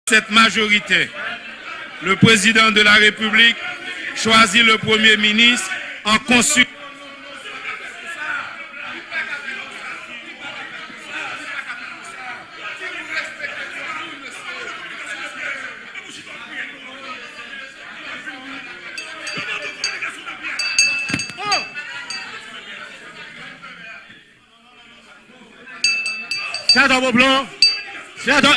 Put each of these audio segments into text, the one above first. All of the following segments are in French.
Cette majorité, le président de la République choisit le Premier ministre en consultant. Sénateur Beaublanc, sénateur,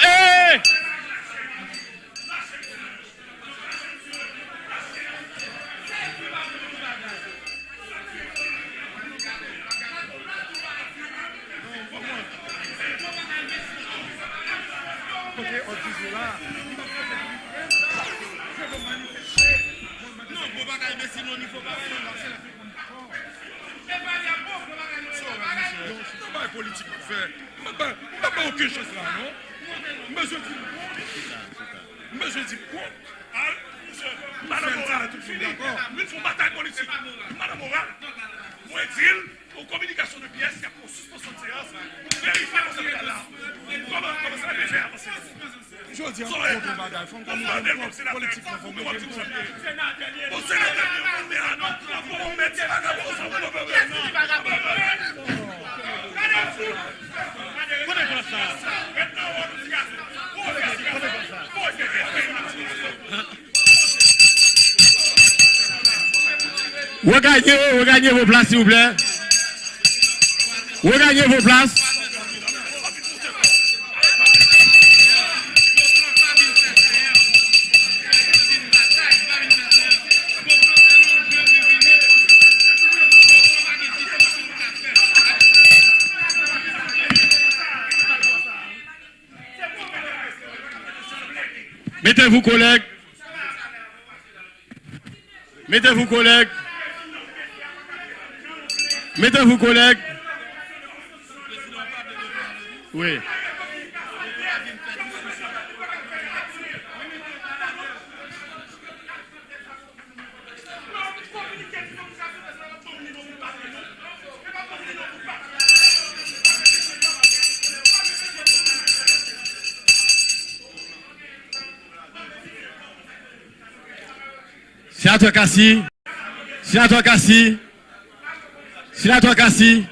politique à faire. Pas aucune chose là, non? Mais je dis quoi? Madame Moral, nous faisons bataille politique. Madame Moral, moi dis aux communications de pièces, il y a pour suspension de séance. Vérifiez comment ça fait là. Comment ça va faire avancer? Je dis encore des bagages. Il faut qu'on nous politique. Regagnez vos places, s'il vous plaît. Regagnez vos places. Mettez-vous, collègues. Mettez-vous, collègues. Mettez-vous, collègues. Oui. Sénateur Kassi. Sénateur Kassi. Sénateur Kassi.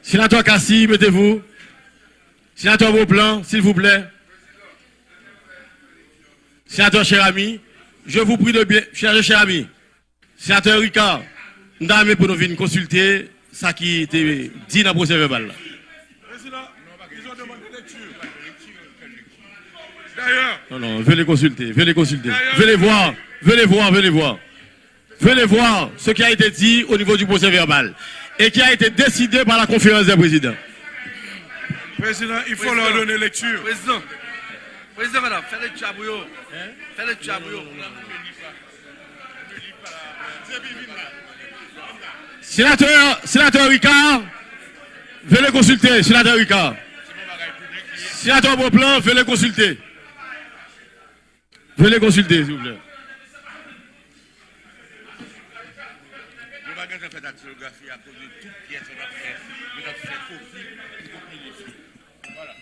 Sénateur Kassi, mettez-vous. Sénateur Beaublanc, s'il vous plaît. Sénateur Cherami, je vous prie de bien. Cher ami. Sénateur Ricard, nous avons pour nous venir consulter ça qui était dit dans le procès verbal. Président, ils ont demandé lecture. D'ailleurs. Non, venez consulter, venez consulter. Venez voir, venez voir, venez voir. Venez voir ce qui a été dit au niveau du procès verbal et qui a été décidé par la conférence des présidents. Président, il faut leur donner lecture. Président, madame, fais le tchabouyo. Fais le tchabouyo. Sénateur Ricard, venez consulter, sénateur Ricard. Sénateur Beaublanc, venez consulter. Venez consulter, s'il vous plaît. On fait la typographie à cause de toute pièce qu'on a fait copie. Voilà.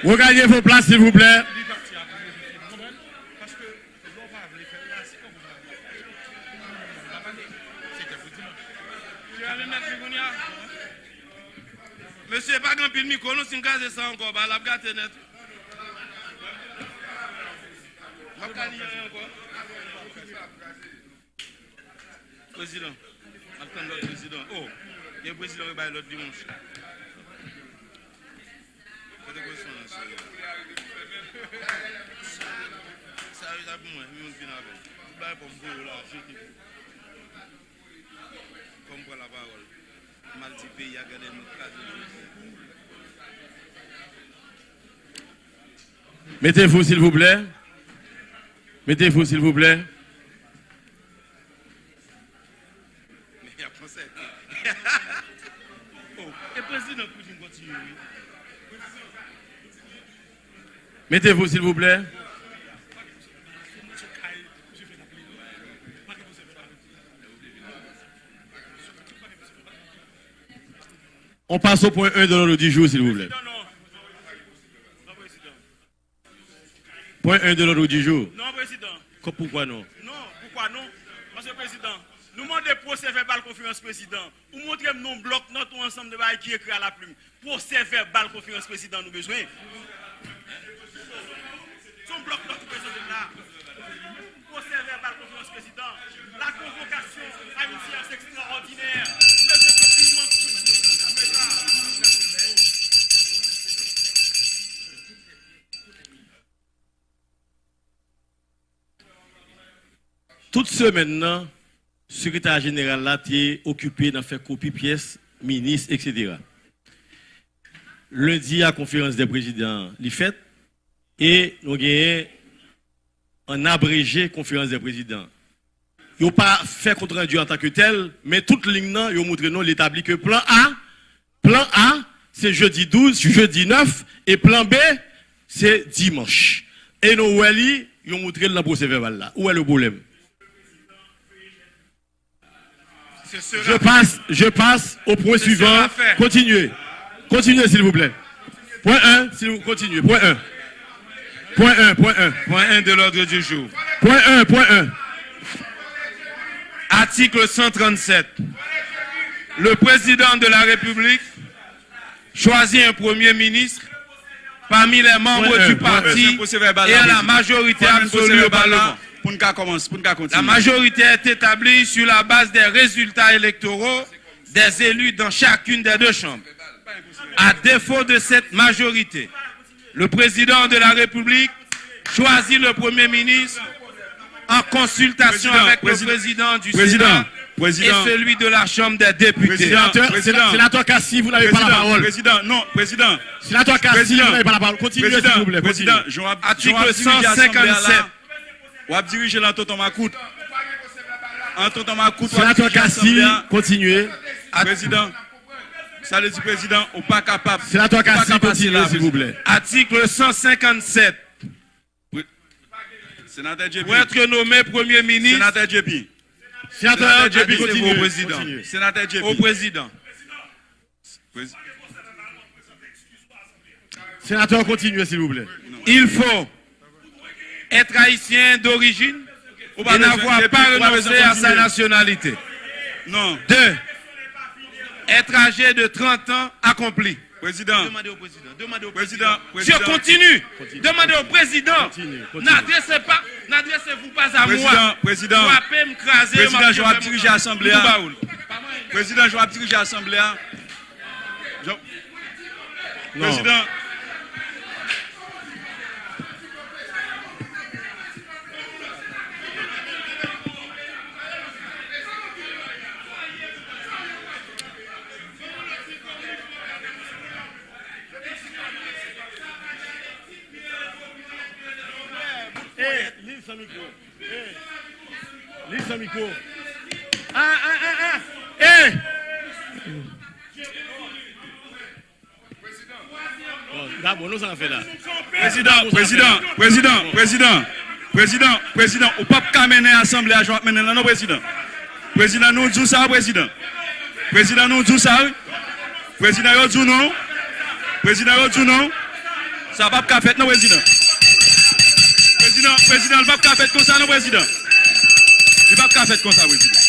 Regagnez vos places, s'il vous plaît. Monsieur, pas grand pile micro, nous sommes casés ça encore, bah la gâte net. Président, attends l'autre président. Oh, il y a le président qui va l'autre dimanche. Ça arrive pour moi, je vais venir avec. Je vais comme vous là, comme pour la parole. Malti pays a gagné notre cas. Mettez-vous, s'il vous plaît. Mettez-vous, s'il vous plaît. Mais il y a français. Oh, et président Poutine continue. Mettez-vous, s'il vous plaît. On passe au point 1 de l'ordre du jour, s'il vous plaît. Point 1 de l'ordre du jour. Non, président. Pourquoi non? Non, pourquoi non? Monsieur le président, nous demandons procès verbal conférence président. Vous montrez non bloc notre ensemble de bails qui écrit à la plume. Procès verbal conférence président, nous besoin. Son bloc notre président là. Procès verbal conférence président. La convocation à une séance extraordinaire. Toute semaine, le secrétaire général là est occupé d'en faire copie pièces, ministre, etc. Lundi, à la conférence des présidents, l'y fait et nous avons un abrégé conférence des présidents. Ils n'ont pas fait compte rendu en tant que tel, mais toute ligne, ils ont montré nous l'établi que plan A, c'est jeudi 12, jeudi 9, et plan B, c'est dimanche. Et nous, ils ont montré le procès verbal là. Où est le problème? Je passe au point suivant. Continuez. Continuez, s'il vous plaît. Point 1, s'il vous continuez. Point 1. Point 1, point 1. Point 1 de l'ordre du jour. Point 1, point 1. Article 137. Le président de la République choisit un premier ministre parmi les membres du parti et à la majorité absolue au Parlement. La majorité est établie sur la base des résultats électoraux des élus dans chacune des deux chambres. À défaut de cette majorité, le président de la République choisit le Premier ministre en consultation avec le président du Sénat et celui de la Chambre des députés. Sénateur Kassi, vous n'avez pas la parole. Sénateur Kassi, vous n'avez pas la parole. Continuez, s'il vous plaît. Article 157. On va diriger l'Antonton Macoute. Sénateur Kassi, continuez. Président, ça le dit président, on pas capable. Sénateur Kassi, continuez, s'il vous plaît. Article 157. Sénateur Djepi. Pour être nommé Premier ministre. Sénateur Djepi. Sénateur Djepi, continuez. continuez. Au président. Sénateur Djepi. Au président. Sénateur, continuez, s'il vous plaît. Il faut être haïtien d'origine et n'avoir pas renoncé à sa nationalité. Non. 2. Être âgé de 30 ans accompli. Président. Demandez au président. Demandez au Président. Je continue. Demandez au président. N'adressez-vous pas à moi. Président. Président, je vais diriger l'Assemblée. Président, je vais diriger l'Assemblée. Président. Lise micro. D'abord, nous en fait là. Président, ou pas qu'à mener l'Assemblée à joindre mener là, non, président. Président, nous dit ça, président. Président, nous dit ça. Président, nous dit non. Président, nous dit non. Ça va pas faire, non, président. Président, il va pas faire comme ça, non, président. Il va pas faire comme ça, président.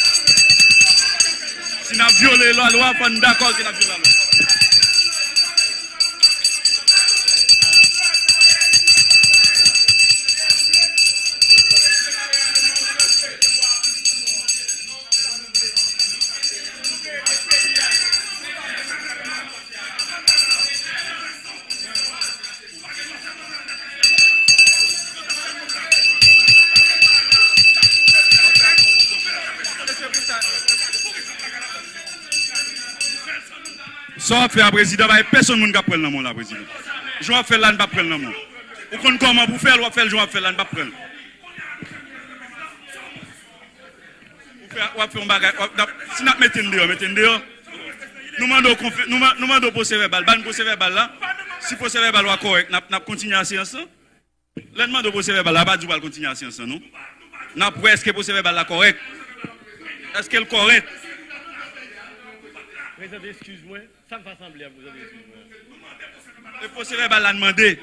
Si nous avons violé la loi, on est d'accord qu'il a violé la loi. Ça fait un président, personne ne va prendre le nom là, président. Je vais faire là, ne va pas prendre le nom. Ou qu'on comment vous faire, ou faire le jour, faire là, ne va pas prendre. Ou faire un bagage. Si nous mettons dehors, nous demandons procès verbal. Ban procès verbal là. Si procès verbal est correct, nous continuons la séance. Là, nous demandons procès verbal là, nous allons continuer la séance, non? Nous avons est-ce que procès verbal est correct? Est-ce qu'elle est correct? Président, excuse-moi, ça me fait sembler à vous, excuse-moi. Le procès verbal l'a demandé.